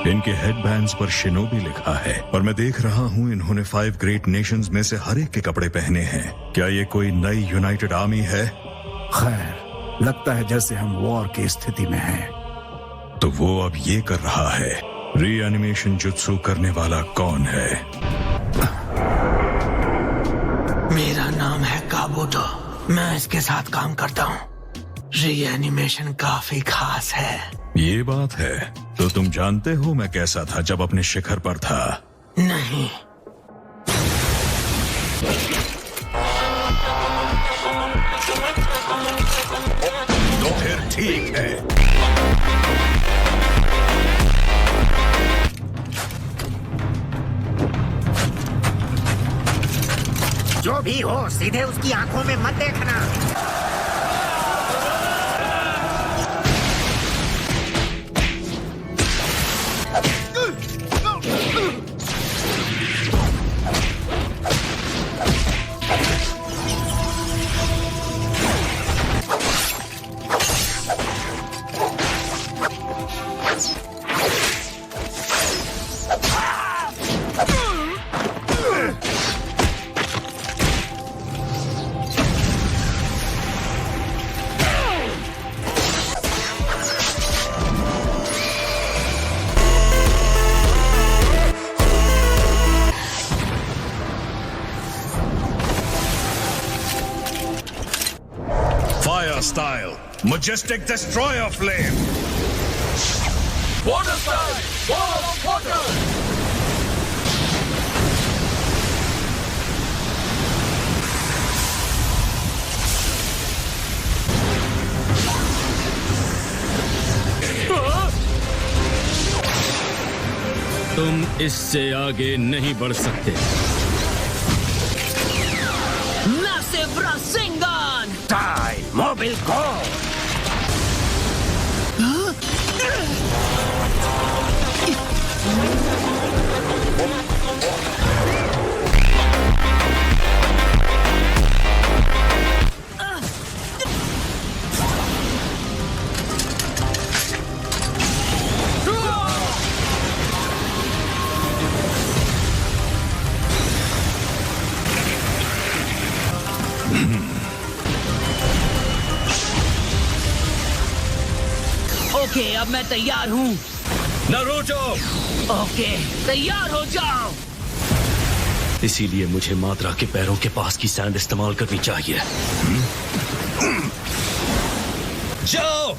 इनके हेडबैंड्स पर शिनोबी लिखा है और मैं देख रहा हूँ इन्होंने 5 ग्रेट नेशंस में से हर एक के कपड़े पहने हैं। क्या ये कोई नई यूनाइटेड आर्मी है? खैर, लगता है जैसे हम वॉर की स्थिति में हैं। तो वो अब ये कर रहा है। रीएनिमेशन जुत्सु करने वाला कौन है? मेरा नाम है काबूतो। मैं इसके साथ काम करता हूँ। रीएनिमेशन काफी खास है। ये बात है। तो तुम जानते हो मैं कैसा था जब अपने शिखर पर था? नहीं। तो फिर ठीक है। जो भी हो, सीधे उसकी आंखों में मत देखना। Style, majestic destroyer flame. Water style, wall of water. तुम इससे आगे नहीं बढ़ सकते। Massive Rasengan! Die, mobile go! Okay, अब मैं तैयार हूँ। नारुतो! ओके, तैयार हो जाओ। इसीलिए मुझे माद्रा के पैरों के पास की सैंड इस्तेमाल करनी चाहिए। जाओ!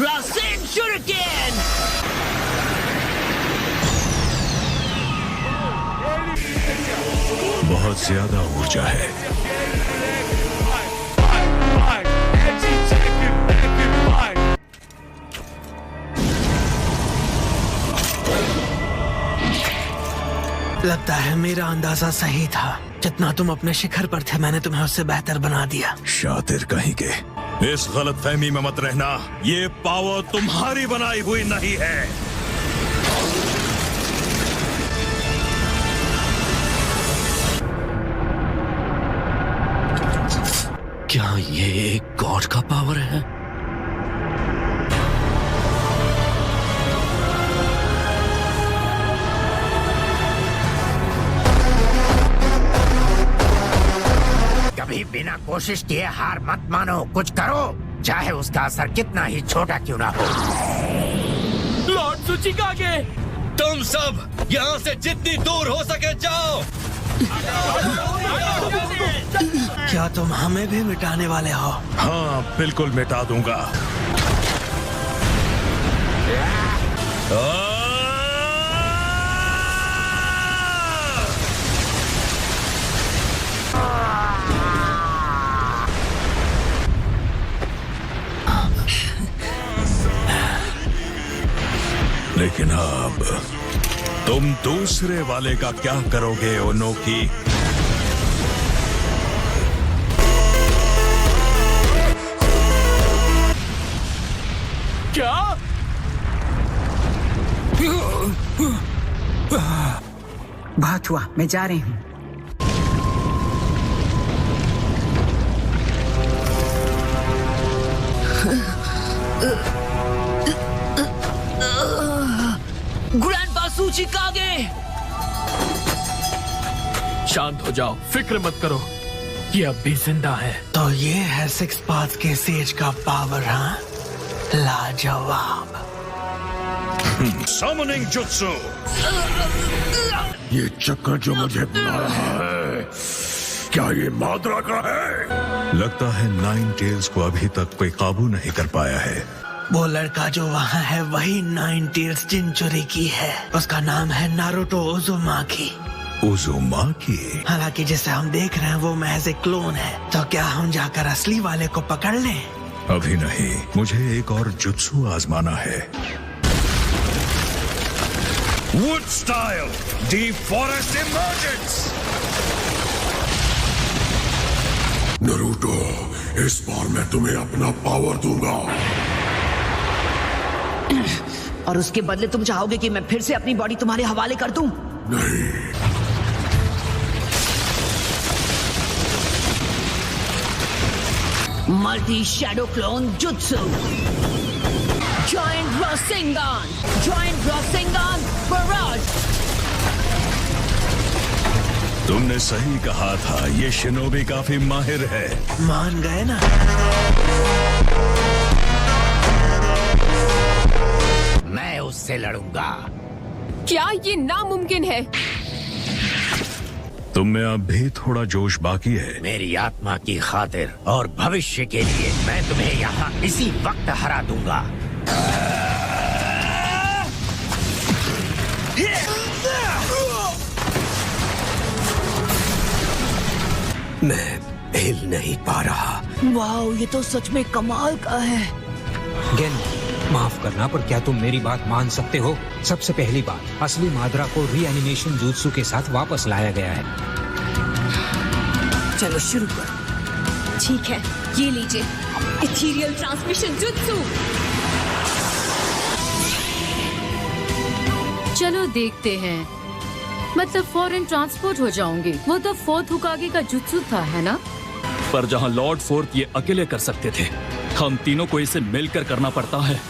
रासेन शuriken! बहुत ज्यादा ऊर्जा है। लगता है मेरा अंदाजा सही था। जितना तुम अपने शिखर पर थे, मैंने तुम्हें उससे बेहतर बना दिया। शातिर कहीं के। इस गलतफहमी में मत रहना। ये पावर तुम्हारी बनाई हुई नहीं है। क्या ये एक गॉड का पावर है? कभी बिना कोशिश किए हार मत मानो। कुछ करो, चाहे उसका असर कितना ही छोटा क्यों ना हो। लॉर्ड सुचिकागे! तुम सब यहाँ से जितनी दूर हो सके जाओ। क्या तुम हमें भी मिटाने वाले हो? हाँ, बिल्कुल मिटा दूंगा। लेकिन अब तुम दूसरे वाले का क्या करोगे ओनोकी? क्या? बहुत हुआ, मैं जा रही हूँ। सूचिकागे। शांत हो जाओ, फिक्र मत करो, ये अब भी जिंदा है। तो ये है सिक्स पाथ्स के सेज का पावर, हाँ? लाजवाब। Summoning Jutsu! ये चक्कर जो मुझे बुला रहा है, क्या ये माद्रा का है? लगता है नाइन टेल्स को अभी तक कोई काबू नहीं कर पाया है। वो लड़का जो वहाँ है वही नाइन टेल्स जिंचुरी की है। उसका नाम है नारुतो उज़ुमाकी। उज़ुमाकी? हालांकि जिसे हम देख रहे हैं वो महज एक क्लोन है। तो क्या हम जाकर असली वाले को पकड़ लें? अभी नहीं, मुझे एक और जुत्सु आजमाना है। Wood style deep forest emergence. Naruto, इस बार मैं तुम्हें अपना पावर दूंगा। और उसके बदले तुम चाहोगे कि मैं फिर से अपनी बॉडी तुम्हारे हवाले कर दूं? नहीं। Multi shadow clone jutsu, giant rasengan, giant rasengan barrage. तुमने सही कहा था, ये शिनोबी काफी माहिर है। मान गए ना? मैं उससे लड़ूंगा। क्या ये नामुमकिन है? तुम में अब भी थोड़ा जोश बाकी है। मेरी आत्मा की खातिर और भविष्य के लिए मैं तुम्हें यहाँ इसी वक्त हरा दूंगा। मैं हिल नहीं पा रहा। वाओ, ये तो सच में कमाल का है। गेन, माफ करना, पर क्या तुम मेरी बात मान सकते हो? सबसे पहली बात, असली माद्रा को रीएनिमेशन जुत्सु के साथ वापस लाया गया है। चलो शुरू करो। ठीक है, ये लीजिए इथीरियल ट्रांसमिशन जुत्सु। चलो देखते हैं, मतलब फॉरेन ट्रांसपोर्ट हो जाऊंगी। वो तो फोर्थ हुकागे का जुत्सु था, है ना? पर जहां लॉर्ड फोर्थ ये अकेले कर सकते थे, हम तीनों को इसे मिलकर करना पड़ता है।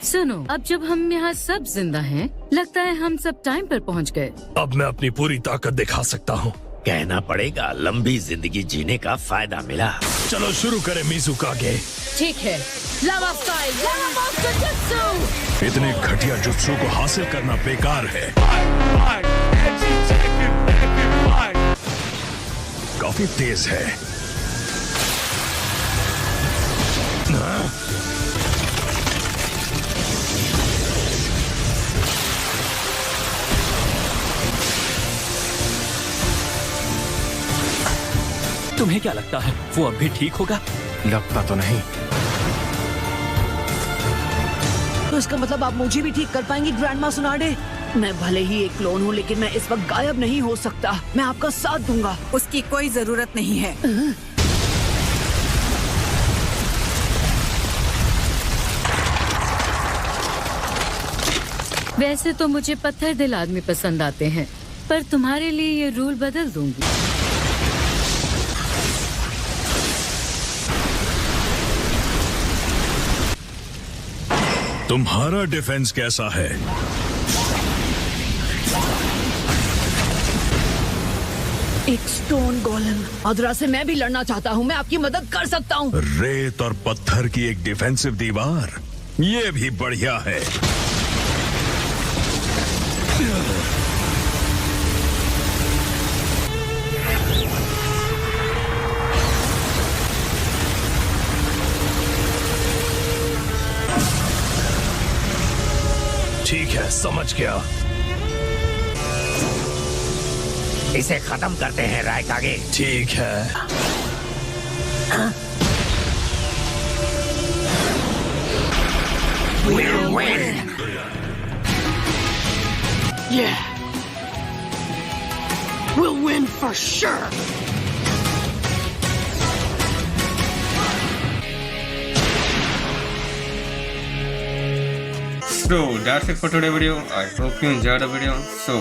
सुनो, अब जब हम यहाँ सब जिंदा हैं, लगता है हम सब टाइम पर पहुँच गए। अब मैं अपनी पूरी ताकत दिखा सकता हूँ। कहना पड़ेगा, लंबी जिंदगी जीने का फायदा मिला। चलो शुरू करें मिज़ुकागे। ठीक है, लावा स्टाइल, लावा मास्टर जुत्सु। इतने घटिया जुत्सु को हासिल करना बेकार है। काफी तेज है। तुम्हें क्या लगता है, वो अब भी ठीक होगा? लगता तो नहीं। तो इसका मतलब आप मुझे भी ठीक कर पाएंगी ग्रैंडमा सुनाडे? मैं भले ही एक क्लोन हूँ, लेकिन मैं इस वक्त गायब नहीं हो सकता। मैं आपका साथ दूंगा। उसकी कोई जरूरत नहीं है। वैसे तो मुझे पत्थर दिल आदमी पसंद आते हैं, पर तुम्हारे लिए ये रूल बदल दूंगी। तुम्हारा डिफेंस कैसा है? एक स्टोन गोलम। माद्रा से मैं भी लड़ना चाहता हूँ। मैं आपकी मदद कर सकता हूँ। रेत और पत्थर की एक डिफेंसिव दीवार, ये भी बढ़िया है। ठीक है, समझ गया। इसे खत्म करते हैं रायकागे। ठीक है। We'll win. Yeah. We'll win for sure. So that's it for today's video. I hope you enjoyed the video. So